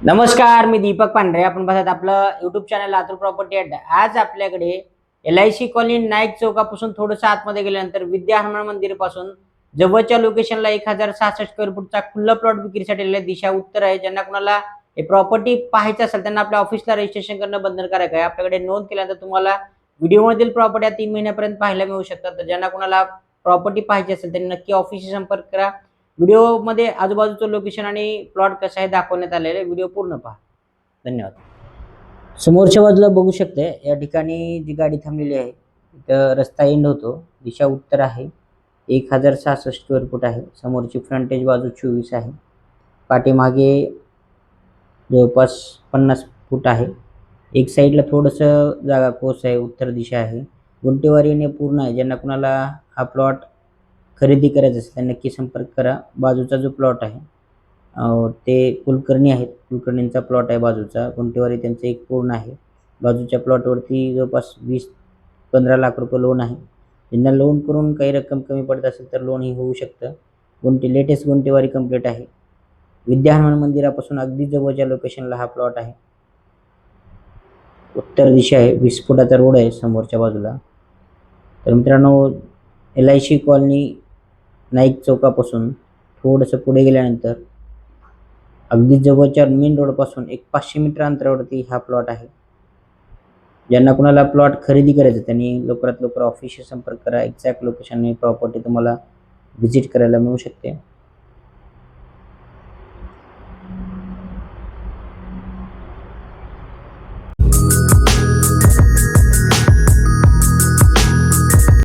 नमस्कार, मी दीपक पांढरे. आपण बघत आपलं युट्यूब चॅनल लातूर प्रॉपर्टी अड्डा. आज आपल्याकडे LIC कॉलनी नाईक चौकापासून थोडंसं आतमध्ये गेल्यानंतर विद्या हनुमान मंदिर पासून जवळच्या लोकेशनला 1066 स्क्वेअर फूटचा खुल्ला प्लॉट विक्रीसाठी आलेला दिशा उत्तर आहे. ज्यांना कुणाला हे प्रॉपर्टी पाहायचं असेल त्यांना आपल्या ऑफिसला रजिस्ट्रेशन करणं बंधनकारक आहे. आपल्याकडे नोंद केल्यानंतर तुम्हाला व्हिडिओमधील प्रॉपर्टी 3 महिन्यापर्यंत पाहायला मिळू शकतात. तर ज्यांना कुणाला प्रॉपर्टी पाहायची असेल त्यांनी नक्की ऑफिसशी संपर्क करा. व्हिडिओमध्ये आजूबाजूचं लोकेशन आणि प्लॉट कसं आहे दाखवण्यात आलेलं आहे. व्हिडिओ पूर्ण पहा. धन्यवाद. समोरच्या बाजूला बघू शकते या ठिकाणी जी गाडी थांबलेली आहे तिथं रस्ता एंड होतो. दिशा उत्तर आहे. 1066 स्क्वेअर फूट आहे. समोरची फ्रंटेज बाजू 24 आहे. पाठीमागे जवळपास 50 फूट आहे. एक साईडला थोडंसं जागा कोस आहे. उत्तर दिशा आहे. गुंटेवारीने पूर्ण आहे. ज्यांना कुणाला हा प्लॉट खरेदी करायचं असेल त्यांनी नक्की संपर्क करा. बाजूचा जो प्लॉट आहे ते कुलकर्णी आहेत. कुलकर्णींचा प्लॉट आहे बाजूचा. गुंटेवारी त्यांचं एक पूर्ण आहे. बाजूच्या प्लॉटवरती जवळपास 20-15 लाख रुपये लोन आहे. ज्यांना लोन करून काही रक्कम कमी पडत असेल तर लोनही होऊ शकतं. लेटेस्ट गुंटेवारी कंप्लीट आहे. विद्या हनुमान मंदिरापासून अगदी जवळच्या लोकेशनला हा प्लॉट आहे. उत्तर दिशा आहे. 20 फुटाचा रोड आहे समोरच्या बाजूला. तर मित्रांनो, LIC कॉलनी नाईक चौकापासून थोडंसं पुढे गेल्यानंतर अगदी जवळच्या मेन रोडपासून एक 500 मीटर अंतरावरती हा प्लॉट आहे. ज्यांना कुणाला प्लॉट खरेदी करायचं त्यांनी लवकरात लवकर ऑफिसशी संपर्क करा. एक्झॅक्ट लोकेशन आणि प्रॉपर्टी तुम्हाला व्हिजिट करायला मिळू शकते.